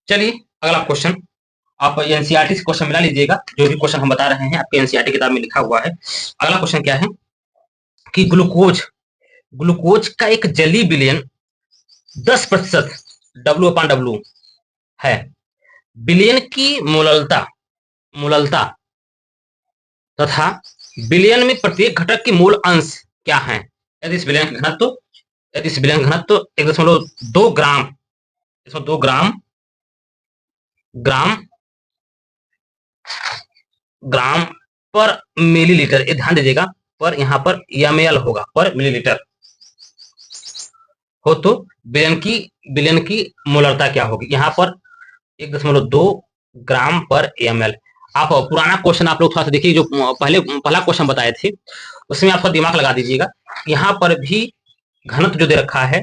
चलिए अगला क्वेश्चन। आप एनसीईआरटी से क्वेश्चन मिला लीजिएगा, जो भी क्वेश्चन हम बता रहे हैं आपके एनसीईआरटी किताब में लिखा हुआ है। अगला क्वेश्चन क्या है कि ग्लूकोज ग्लूकोज का एक जलीय विलयन 10% W/W है। विलयन की मोललता मोललता तथा विलयन में प्रत्येक घटक के मोल अंश क्या है? यदि इस विलयन का घनत्व यदि इस विलयन का घनत्व 1.2 ग्राम 1.2 ग्राम ग्राम ग्राम पर मिलीलीटर, ये ध्यान दीजिएगा, पर यहाँ पर ml होगा, पर मिलीलीटर हो तो विलयन की मोलरता क्या होगी? यहाँ पर 1.2 ग्राम पर ml। आप पुराना क्वेश्चन आप लोग थोड़ा सा देखिए, जो पहला क्वेश्चन बताए थे उसमें आपका दिमाग लगा दीजिएगा। यहाँ पर भी घनत्व जो दे रखा है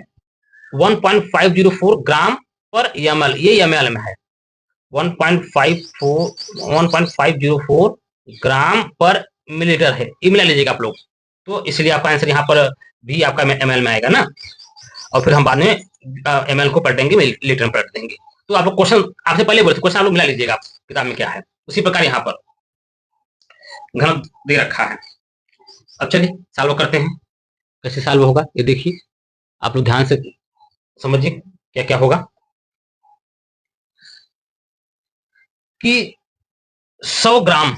1.504 ग्राम पर ml, ये ml में है। 1.504 ग्राम पर मिलीलीटर है, ये मिला लीजिएगा आप लोग। तो इसलिए आपका आंसर यहाँ पर भी आपका ml में आएगा ना, और फिर हम बाद में ml को पलटेंगे, लीटर में पलट देंगे। तो आप लोग क्वेश्चन आपसे पहले बोले थे, क्वेश्चन आप लोग मिला लीजिएगा किताब में क्या है, उसी प्रकार यहाँ पर घनत्व दे रखा है। अब चलिए सॉल्व करते हैं, कैसे सॉल्व होगा ये देखिए, आप लोग ध्यान से समझिए क्या क्या होगा। कि 100 ग्राम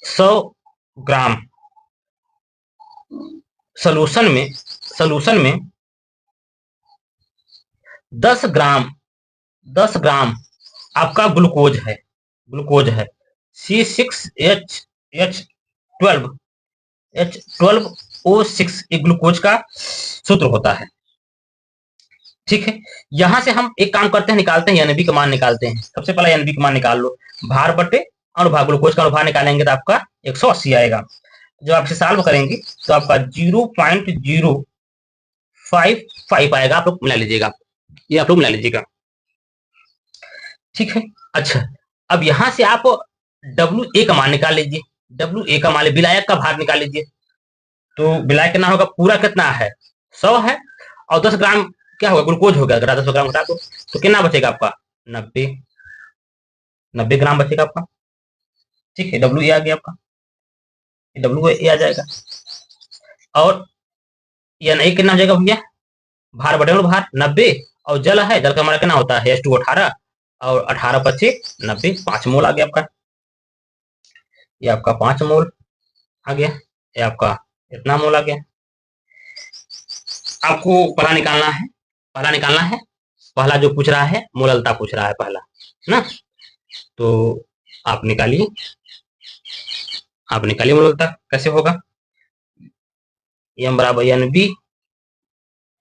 100 ग्राम सॉल्यूशन में 10 ग्राम आपका ग्लूकोज है C6H12O6, एक ग्लूकोज का सूत्र होता है। ठीक है, यहां से हम एक काम करते हैं, निकालते हैं एनबी का मान निकालते हैं। सबसे पहले एनबी का मान निकाल लो, भार बटे अनुभार, ग्लूकोज का अनुभार निकालेंगे तो आपका 180 आएगा। जब आप इसे सॉल्व करेंगे तो आपका 0.055 आएगा। आप लोग मिला लीजिएगा, ये आप लोग मिला लीजिएगा। ठीक है, अच्छा अब यहां से आप WA का मान निकाल लीजिए। WA का मान, विलायक का भार निकाल लीजिए। तो विलायक कितना होगा, पूरा कितना है 100 है, और 10 ग्राम क्या होगा, ग्लूकोज होगा। अगर 10 ग्राम घटा दो तो कितना बचेगा आपका 90 ग्राम बचेगा आपका। ठीक है, WA आ गया आपका, WA आ जाएगा। और NA कितना हो जाएगा भैया, भार बटे भार 90, और जल है, जल का हमारा कितना होता है H2 18, और 18 25 90, 5 मोल आ गया आपका। ये आपका 5 मोल आ गया, ये आपका इतना मोल आ गया। आपको पहला निकालना है, पहला जो पूछ रहा है मोललता पूछ रहा है पहला ना, तो आप निकालिए मोललता। कैसे होगा, M बराबर NB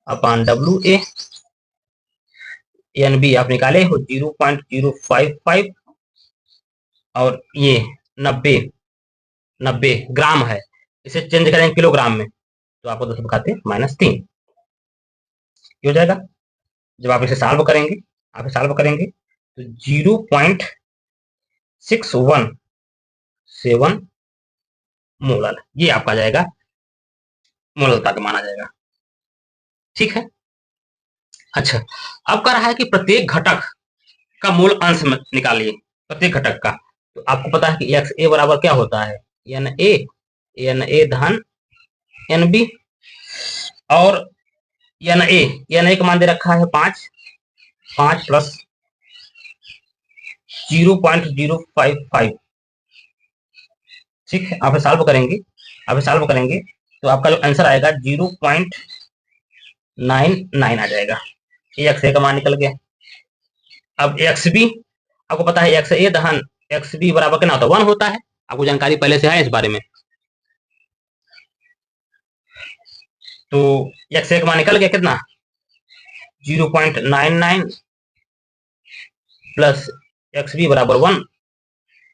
अपान WA। NB आप निकाले हो 0.055, और ये 90 ग्राम है, इसे चेंज करेंगे किलोग्राम में तो आपको 10 बकाते -3 हो जाएगा। जब आप इसे सॉल्व करेंगे तो 0.6171 मोलल, ये आपका जाएगा मोललता का माना जाएगा। ठीक है, अच्छा अब कह रहा है कि प्रत्येक घटक का मोल अंश निकालिए, प्रत्येक घटक का। तो आपको पता है कि XA बराबर क्या होता है, NA धन NB, और NA का मान दे रखा है 5 प्लस 0.055। ठीक है, आप सॉल्व करेंगे तो आपका जो आंसर आएगा 0.99 आ जाएगा। XA का मान निकल गया। अब XB आपको पता है, XA धन XB बराबर कितना होता है, 1 होता है। आपको जानकारी पहले से है इस बारे में। तो XA का मान निकल गया कितना, 0.99 प्लस XB बराबर 1,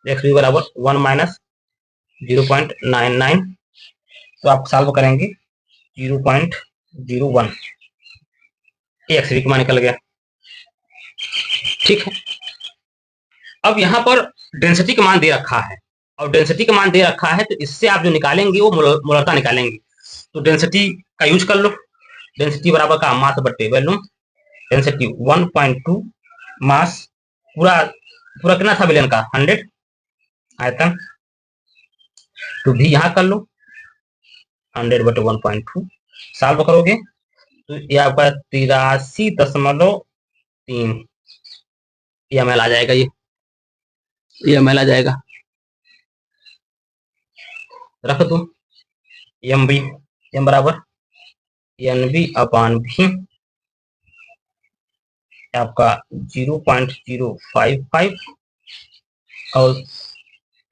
XB बराबर 1 माइनस 0.99, तो आप सॉल्व करेंगे 0.01, XB का मान निकल गया। ठीक है, अब यहाँ पर डेंसिटी का मान दे रखा है, और डेंसिटी का मान दे रखा है तो इससे आप जो निकालेंगे वो मोलरता निकालेंगे। तो डेंसिटी का यूज कर लो, डेंसिटी बराबर का मास बटे वॉल्यूम, डेंसिटी 1.2 मास पूरा पूरा कितना था विलेन का 100 आयतन, तो भी यहाँ कर लो 100/1.2 सॉल्व करोगे तो ये आपका 83.3 ml आ जाएगा। ये ml आ जाएगा, रख दो एम बी, एम बराबर NB/V आपका 0.055 और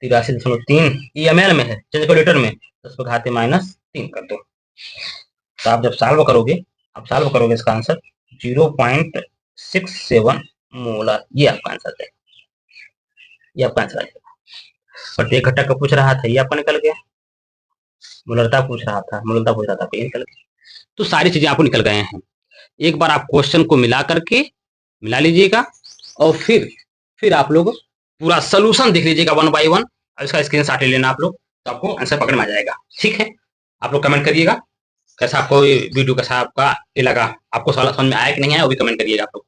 83.3 ml में है, चेंज को लीटर में 10⁻³ कर दो। तो आप जब सॉल्व करोगे, इसका आंसर 0.67 मोलर, ये आपका आंसर है, ये आपका आंसर है। प्रत्येक घटक का पूछ रहा था, ये आपका निकल गया। मोलरता पूछ रहा था, ये निकल गया। तो सारी चीजें आपको निकल गए हैं। एक बार आप क्वेश्चन को मिला लीजिएगा और फिर आप लोग पूरा सोल्यूशन देख लीजिएगा 1 by 1 और इसका स्क्रीनशॉट ले लेना आप लोग, तो आपको आंसर पकड़ में आ जाएगा। ठीक है, आप लोग कमेंट करिएगा कैसा आपको वीडियो कैसा आपका ये लगा, आपको समझ में आया कि नहीं आया वो भी कमेंट करिएगा आप लोग।